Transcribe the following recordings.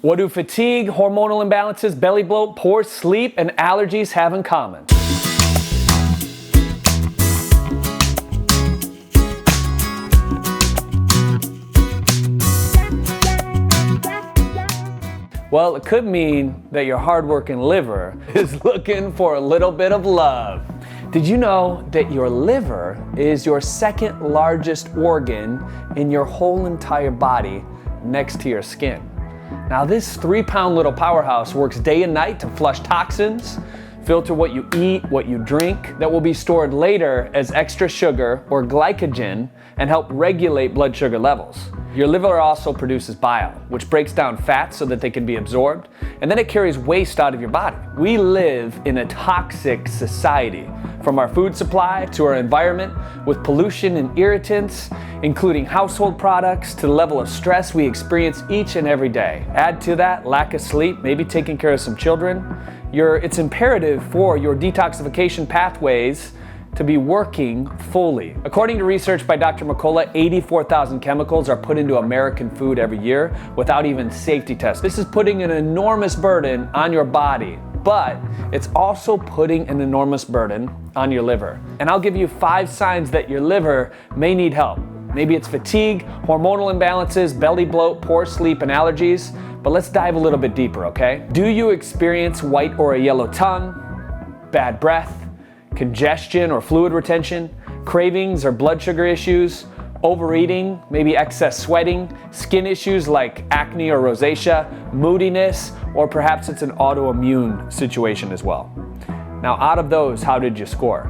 What do fatigue, hormonal imbalances, belly bloat, poor sleep, and allergies have in common? Well, it could mean that your hardworking liver is looking for a little bit of love. Did you know that your liver is your second largest organ in your whole entire body next to your skin? Now, this 3-pound little powerhouse works day and night to flush toxins, filter what you eat, what you drink, that will be stored later as extra sugar or glycogen and help regulate blood sugar levels. Your liver also produces bile, which breaks down fats so that they can be absorbed, and then it carries waste out of your body. We live in a toxic society, from our food supply to our environment, with pollution and irritants, including household products, to the level of stress we experience each and every day. Add to that lack of sleep, maybe taking care of some children. It's imperative for your detoxification pathways to be working fully. According to research by Dr. McCullough, 84,000 chemicals are put into American food every year without even safety tests. This is putting an enormous burden on your body, but it's also putting an enormous burden on your liver. And I'll give you 5 signs that your liver may need help. Maybe it's fatigue, hormonal imbalances, belly bloat, poor sleep, and allergies. But let's dive a little bit deeper, okay? Do you experience white or a yellow tongue, bad breath, congestion or fluid retention, cravings or blood sugar issues, overeating, maybe excess sweating, skin issues like acne or rosacea, moodiness, or perhaps it's an autoimmune situation as well? Now, out of those, how did you score?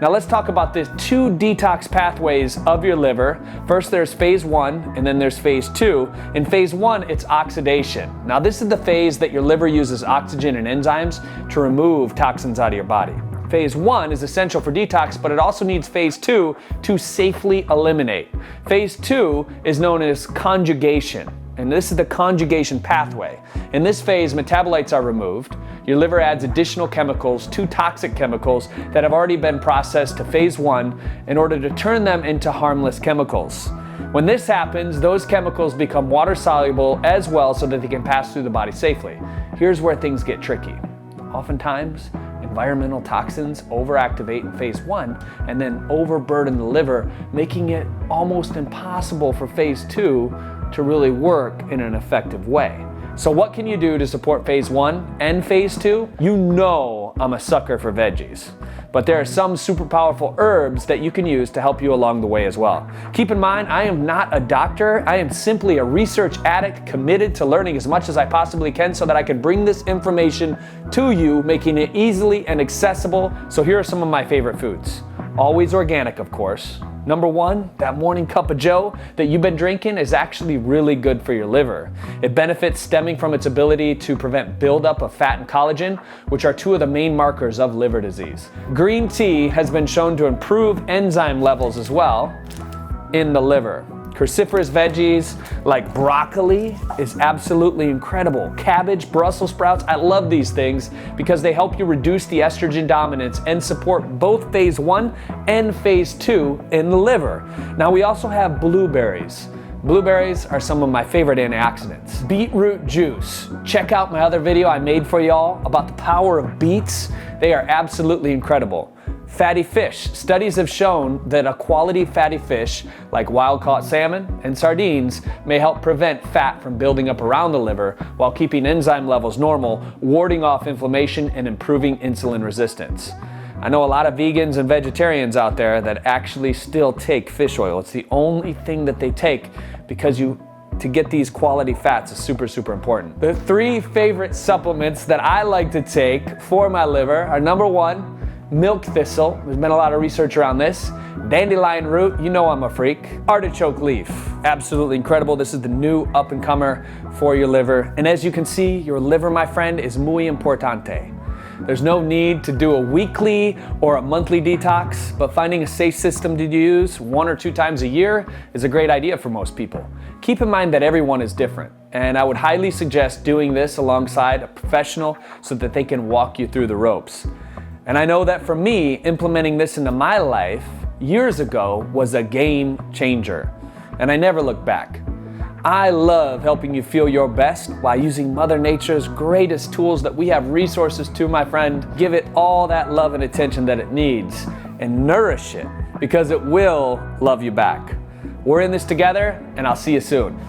Now let's talk about the 2 detox pathways of your liver. First, there's phase 1, and then there's phase 2. In phase 1, it's oxidation. Now this is the phase that your liver uses oxygen and enzymes to remove toxins out of your body. Phase 1 is essential for detox, but it also needs phase 2 to safely eliminate. Phase 2 is known as conjugation, and this is the conjugation pathway. In this phase, metabolites are removed. Your liver adds additional chemicals, 2 toxic chemicals that have already been processed to phase 1 in order to turn them into harmless chemicals. When this happens, those chemicals become water soluble as well so that they can pass through the body safely. Here's where things get tricky. Oftentimes, environmental toxins overactivate in phase 1 and then overburden the liver, making it almost impossible for phase 2 to really work in an effective way. So what can you do to support phase 1 and phase 2? You know I'm a sucker for veggies, but there are some super powerful herbs that you can use to help you along the way as well. Keep in mind, I am not a doctor. I am simply a research addict committed to learning as much as I possibly can so that I can bring this information to you, making it easily and accessible. So here are some of my favorite foods. Always organic, of course. Number 1, that morning cup of joe that you've been drinking is actually really good for your liver. It benefits stemming from its ability to prevent buildup of fat and collagen, which are 2 of the main markers of liver disease. Green tea has been shown to improve enzyme levels as well in the liver. Cruciferous veggies like broccoli is absolutely incredible. Cabbage, Brussels sprouts, I love these things because they help you reduce the estrogen dominance and support both phase 1 and phase 2 in the liver. Now we also have blueberries. Blueberries are some of my favorite antioxidants. Beetroot juice. Check out my other video I made for y'all about the power of beets. They are absolutely incredible. Fatty fish. Studies have shown that a quality fatty fish like wild-caught salmon and sardines may help prevent fat from building up around the liver while keeping enzyme levels normal, warding off inflammation and improving insulin resistance. I know a lot of vegans and vegetarians out there that actually still take fish oil. It's the only thing that they take because to get these quality fats is super, super important. The 3 favorite supplements that I like to take for my liver are number 1, milk thistle. There's been a lot of research around this. Dandelion root, you know I'm a freak. Artichoke leaf, absolutely incredible. This is the new up-and-comer for your liver. And as you can see, your liver, my friend, is muy importante. There's no need to do a weekly or a monthly detox, but finding a safe system to use 1 or 2 times a year is a great idea for most people. Keep in mind that everyone is different, and I would highly suggest doing this alongside a professional so that they can walk you through the ropes. And I know that for me, implementing this into my life years ago was a game changer, and I never looked back. I love helping you feel your best while using Mother Nature's greatest tools that we have resources to, my friend. Give it all that love and attention that it needs and nourish it because it will love you back. We're in this together, and I'll see you soon.